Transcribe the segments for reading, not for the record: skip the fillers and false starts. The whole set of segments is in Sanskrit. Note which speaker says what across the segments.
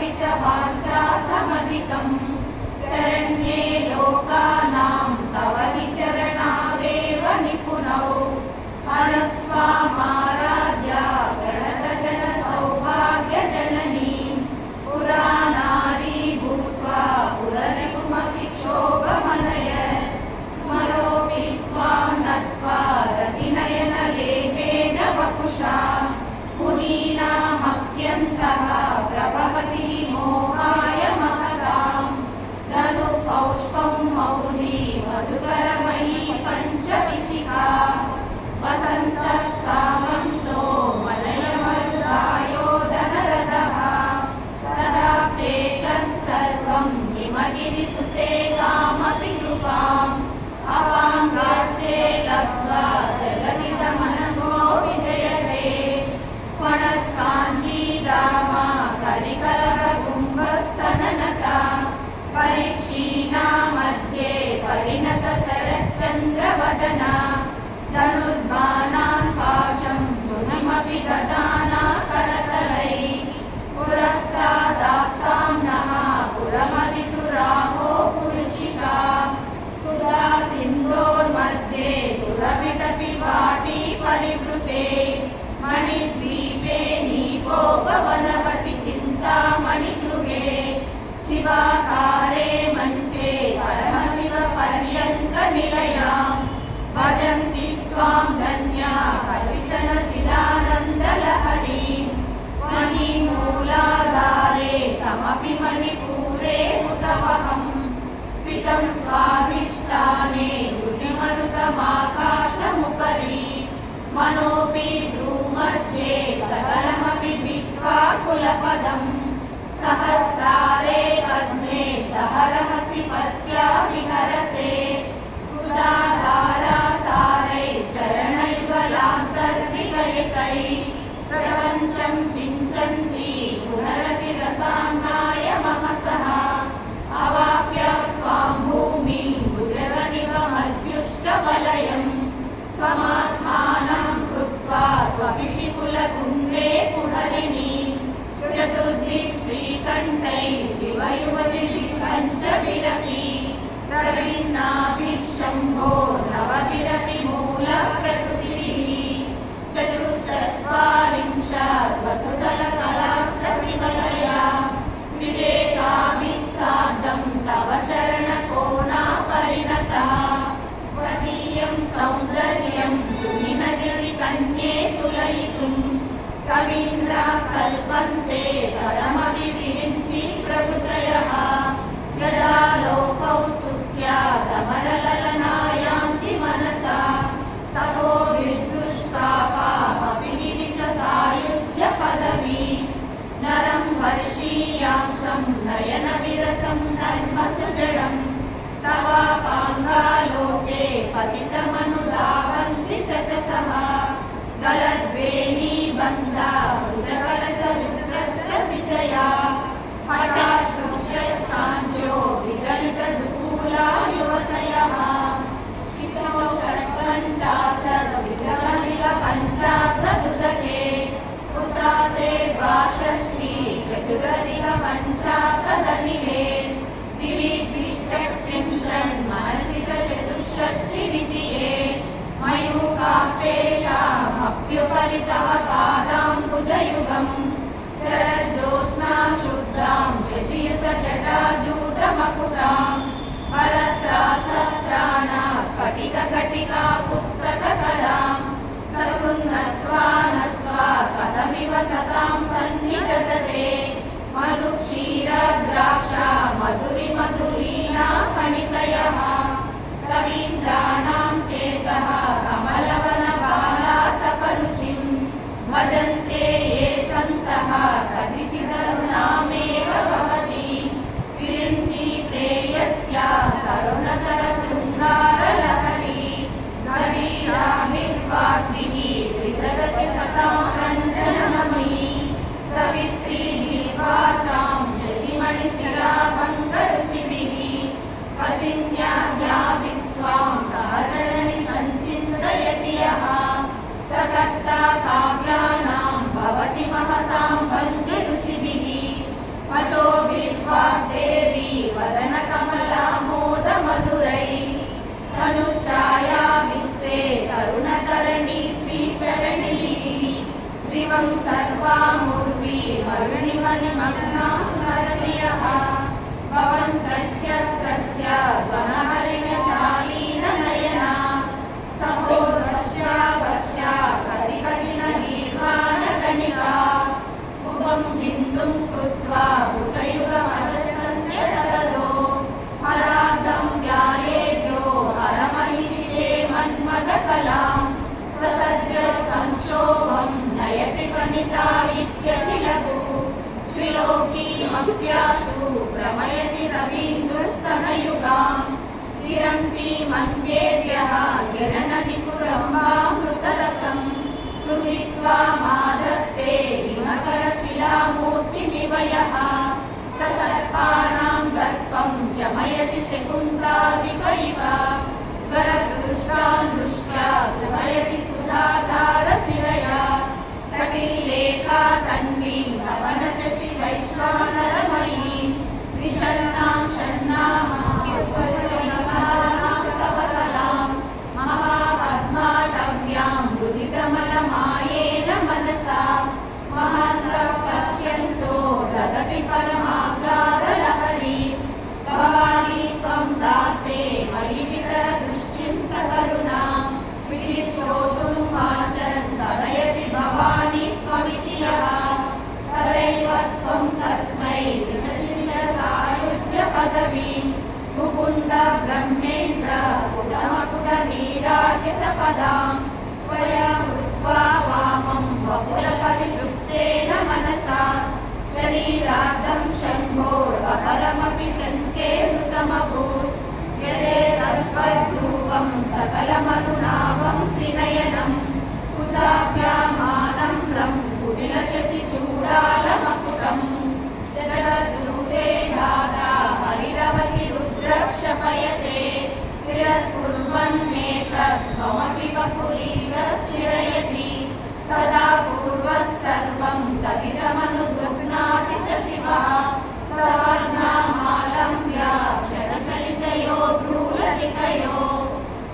Speaker 1: तदपि च वाञ्छासमधिकम् शरण्ये लोकानां तव हि चरणावेव निपुणौ हरस्वामाराध्या प्रणतजनसौभाग्यजननीं पुरानारी भूत्वा पुररिपुमतिक्षोभमनय स्मरोऽपि त्वां नत्वा रतिनयनलेपेन वपुषा मुनीनामप्यन्तः प्रभवति मोहाय महतां धनुपौष्पं मौली मधुकरमयी पञ्चविशिखा वसन्तः सामन्तो मलयमरुदायो धनरथः तदाप्येकः सर्वं हिमगिरिसुते कामपि कृपाम् अवां गर्ते लब्ध्वा जगदिदमनघो विजयते वणत्काञ्चीदामा कलिकलहकुम्भस्तननता परीक्षीणा मध्ये परिणतशरश्चन्द्रवदना धनुर्बाणान् पाशं सुनिमपि ददाना करतलै पुरस्तादास्तां नः पुरमदितुराहो पुरुषिका सुधा सिन्धोर्मध्ये सुरविटपि वाटी परिवृते मणिद्वीपे नीपोपवनवति चिन्तामणिगृहे शिवाकारे मञ्चे परमशिवपर्यङ्कनिलयां भजन्ति त्वां धन्या कविचन चिदानन्दलहरीं मणिमूलाधारे कमपि मणिपूरे उतवहम् स्थितं स्वाधिष्ठाने हृदिमरुतमाकाशमुपरि मनोऽपि भ्रूमध्ये सकलमपि भित्त्वा कुलपदम् सहस्रारे पद्मे सहरहसि पत्या विहरसे सुधाधारासारै शरणयुगलान्तर्विगलितैः प्रपञ्चं सिञ्चन्ति पुनरपि रसाम्नाय महसः अवाप्य स्वां भूमिं भुजगनिवमध्युष्टवलयम् स्वमात्मानं कृत्वा स्वपिशिकुलकुण्डे कुहरिणी चतुर्भिः श्रीकण्ठैः शिवयुवतिभिः पञ्चभिरपि प्रवीणाभिः शम्भो नवभिरपि मूलप्रकृतिभिः चतुश्चत्वारिंशत् वसुदलकलास्रतिवलया विवेकाभिः सार्धं तव शरणकोणा परिणतः त्वदीयं सौन्दर्यं तुहिनगिरिकन्ये तुलयितुं कवीन्द्रः कल्पन्ते पदमपि विरिञ्चि प्रभृतयः यदा लोकौ सुख्यातमरललनायान्ति मनसा तपो विदुष्पापामपि गिरिशसायुज्य पदवी नरं वर्षीयांसं नयनविरसं नर्मसुजडम् तवापाङ्गालोके पतितमनुधावन्ति शतशः गलद्वेणीबन्धा भुजकलशविस्रस्तसिचया हठात् काञ्चो विगलितदुकूला युवतयः हितौ षट्पञ्चाशदधिकपञ्चाशदुदके पुत्रासे द्वाषष्टि चतुरधिकपञ्चाशदनिले दिवि द्विषट्त्रिंशन् मनसि च चतुष्षष्टिरितिये मयूखास्तेषामप्युपरि तव पादाम्बुजयुगम् शरज्योत्स्ना शुद्धां शशियुतजटाजूटमकुटां परत्रासत्राणा स्फटिकघटिका पुस्तककरां सकृन्नत्वा नत्वा कथमिव सतां सन्निदधते मधुक्षीरद्राक्षा मधुरिमधुरीणा फणितयः कवीन्द्राणां चेतः कमलवनबालातपरुचिं भजन्ते ये सन्तः कतिचिदरुणामेव भवति विरिञ्चि प्रेयस्या तरुणतरशृङ्गारलहरी गभीराभिर्वाग्भिः त्रिदधति सतां रञ्जनमयी सवित्री क्षिरन्ति मन्येभ्यः गिरणनिकुरम्बामृतरसं कृत्वा मादत्ते हिमकरशिलामूर्तिमिव यः स सर्पाणां दर्पं शमयति शकुन्तादिप इव स्वरकृष्टान् दृष्ट्या सुभयति सुधाधारशिरया कटिल्लेखा तन्वीं धवनशशि वैश्वानरमयीं विषण्णां षण्णामां महापद्माटव्यां मुदितमलमायेन मनसा महान्तः पश्यन्तो ददति परमाह्लादलहरी भवानी त्वं दासे मयि वितर दृष्टिं सकरुणां इति श्रोतुं वाचन् कथयति भवानी त्वमिति यः तदैव त्वं तस्मै सायुज्य पदवीं मुकुन्द ब्रह्मेन्द्र स्फुटमकुटनीराजितपदां त्वया कृत्वा वामं वपुरपरितृप्तेन मनसा शरीरार्धं शम्भोरपरमपि शङ्के मृतमभूत् यदेतत्पद्रूपं सकलमरुणाभं त्रिनयनं कुचाभ्यामानम्रं कुटिलशशिचूडालमकुटं जलसूते दाता हरिरवति रुद्रक्षपयते तिरस्कुर्वन्नेतत् स्वमपि वपुरीशस्थिरयति सदा पूर्वः सर्वं तदिदमनुगृह्णाति च शिवः सवर्णामालम्ब्य क्षणचलितयो ध्रुवलतिकयो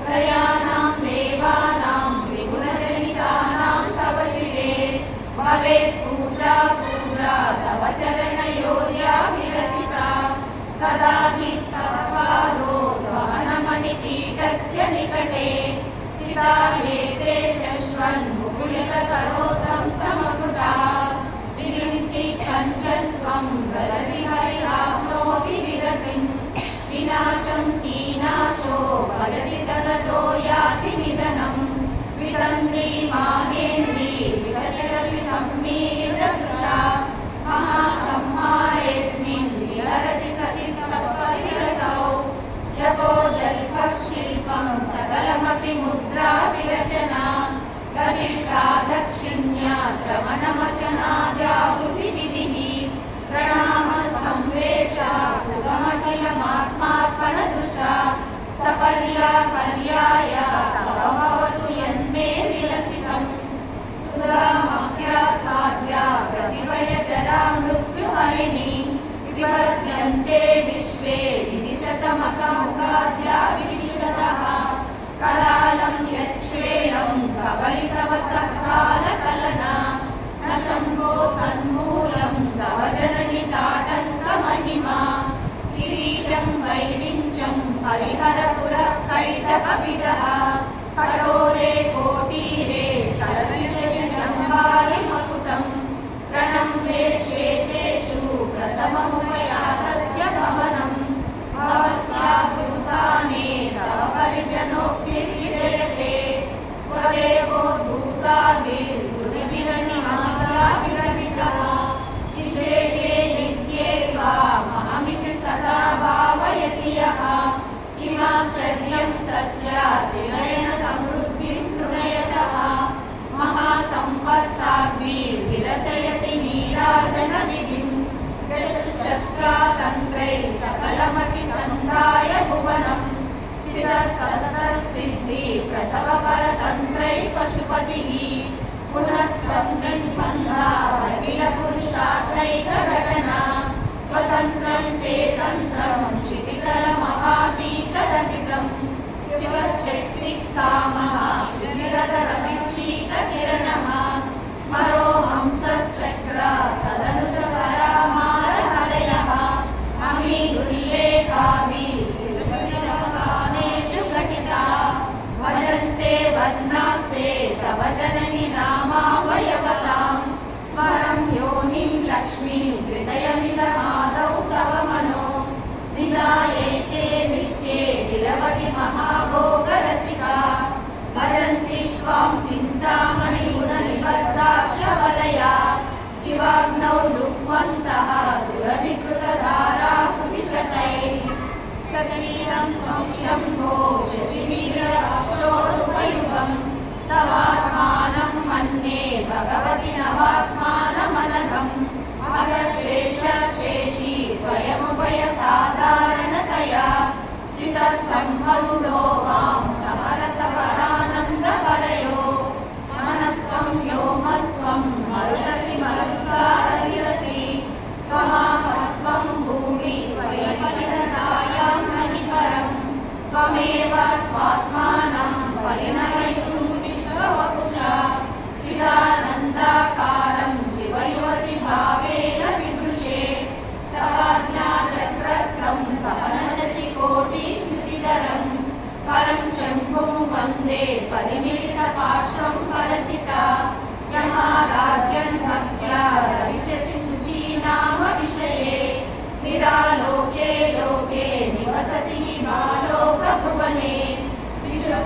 Speaker 1: त्रयाणां देवानां त्रिगुणजनितानां तव शिवे भवेत् पूजा पूजा तव चरणयोर्या विरचिता तदा हि तव पादो ध्वनमणिपीठस्य निकटे स्थिता एते शश्वन्मुकुलितकरोतं समकुटः विरिञ्चि कञ्चन त्वं व्रजति हरिराप्नोति विरतिं विनाशं कीनाशो भजति तदतो याति निधनं वितन्द्री माहेन्द्री विगतिरपि सम्मीलितदृशा महासंहारेऽस्मिन् विहरति सति तत्पतिरसौ जपो जल्पशिल्पं सकलमपि मुद्रा विरचना गतिप्रादक्षिण्या क्रमणमशनाद्याहुतिविधिः प्रणामः संवेशः सुगमखिलमात्मार्पणदृशा सपर्यापर्यायः समभवतु यन्मे विलसितं सुधामभ्यासाद्या प्रतिभयजरा मृत्युहरिणी विपद्यन्ते विश्वे विदिशतमकमुखाद्या विविशतः करालं यच्छ्वेनं कबलितवतः कालकलना न शम्भो सन्मूलं तव जननि ताटङ्कमहिमा किरीटं वैरिञ्चं हरिहरपुरः कैटभविदः कठोरे कोटीरे सरसिजम्भारिमकुटं प्रणम्ये शेषेषु प्रसममुपयातस्य भवनं भवस्याभूताने तव परिजनोक्तिर्विजयते स्वदेवोद्भूताभिर्गुणविरणिमालाभिरमितः विषेके नित्ये त्वामहमिति सदा भावयति यः किमाश्चर्यं तस्य त्रिनयनसमृद्धिं तृणयतः महासम्पत्ताग्निर्विरचयति नीराजननिधिं चतुष्षष्ट्रातन्त्रैः सकलमतिसन्धाय भुवनं सिद्धि प्रसवपरतन्त्रैः पशुपतिः पुनस्कन्धा अखिलपुरुषार्थैकघटना स्वतन्त्रं ते तन्त्रं क्षितितलमहातीतरहितं शिवशक्तिकामः शिशिरधरविशीतकिरणः स्मरो हंसश्चक्र सदनुजपरामारहरयः अमीरुल्लेखाभिः घटिता भजन्ते वर्णास्ते तव जननि नामावयवतां स्मरं योनिं लक्ष्मीं हृदयमिदमादौ तव मनो निधायेते नित्ये निरवधि महाभोगरसिका भजन्ति त्वां चिन्तामणिगुणनिबद्धाश्रवलया शिवाग्नौ रुक्मन्तः सुरभिकृतधाराकृतिशतैः शरीरं त्वं शम्भो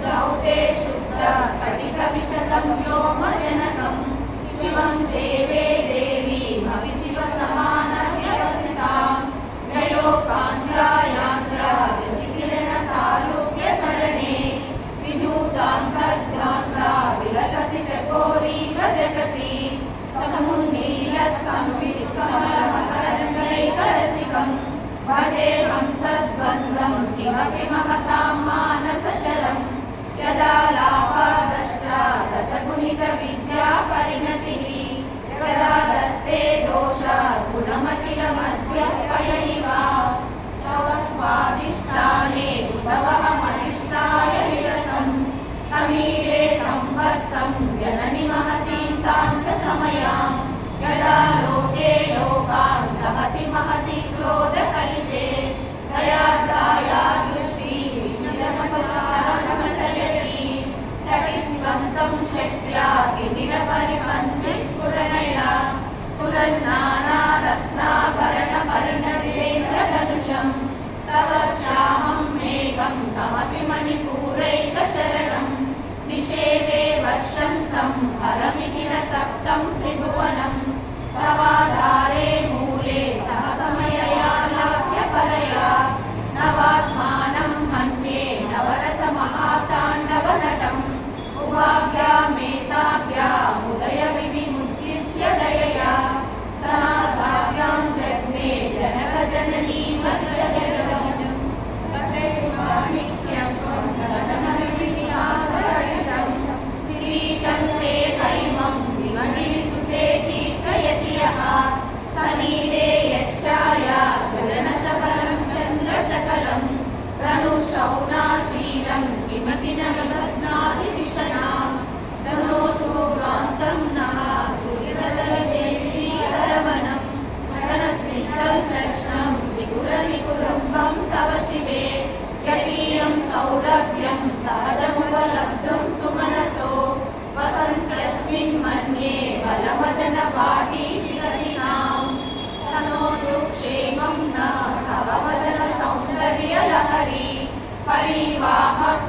Speaker 1: दौते शुद्ध स्फटिक विशदं व्योमजनकं शिवं सेवे देवीमपि शिवसमानव्यवसितां त्रयोकान्त्यायान्त्रा शशिकिरणसारूप्यसरणे विधूतान्तर्ध्वान्ता विलसति चकोरी व्रजगति समुन्नीलत्संवित्कमलमकरण्डैकरसिकं भजेऽहं सद्गन्धं किमपि महतां मानसचरं यदा लाभादश्चा दशगुणितविद्यापरिणतिः यदा दत्ते दोषा गुणमखिलमध्यपयैव तव स्वादिष्टाने उतवहमधिष्ठाय निरतं तमीडे संवर्तं जननि महतीं तां च समयां यदा लोके लोकान् दहति महती क्रोधकलिते दयार्द्राया दृष्टिजनपचारमचयति प्रकृतिवन्तं शक्त्या किमिरपरिपन्थि स्फुरणया सुरन्नानारत्नाभरणपरिणतेन्द्रधनुषं तव श्यामं मेघं कमपि मणिपूरैकशरणं निषेवे वर्षन्तं हरमिहिरतप्तं त्रिभुवनं तवाधारे मूले सहसमयया लास्यपरया नवात्मानं मन्ये नवरसमहाताण्डवनटम् उभाभ्यामेताभ्यामुदयविधिमुद्दिश्य दयया सनाथाभ्यां जग्ने जनकजननी मज्जगदं गतैर्माणिक्यं गगननिर्विसादरहितं किरीटं ते हैमं दिवगिरिसुते कीर्तयति यः सनीडे यच्चाया चरणसबलं चन्द्रशकलं धनुषौनाशीलं किमपि न निबध्नादिदिशनां तनोतु गान्तं नः सुहृदलयदेवीरवनं गगनस्निग्धसक्ष्णं त्रिपुरनिकुरुम्बं तव शिवे यदीयं सौरभ्यं सहजमुपलब्धुं सुमनसो वसन्त्यस्मिन् मन्ये बलवदनवाटीविलपिनां तनोतु क्षेमं न सववदनसौन्दर्यलहरी परिवाहः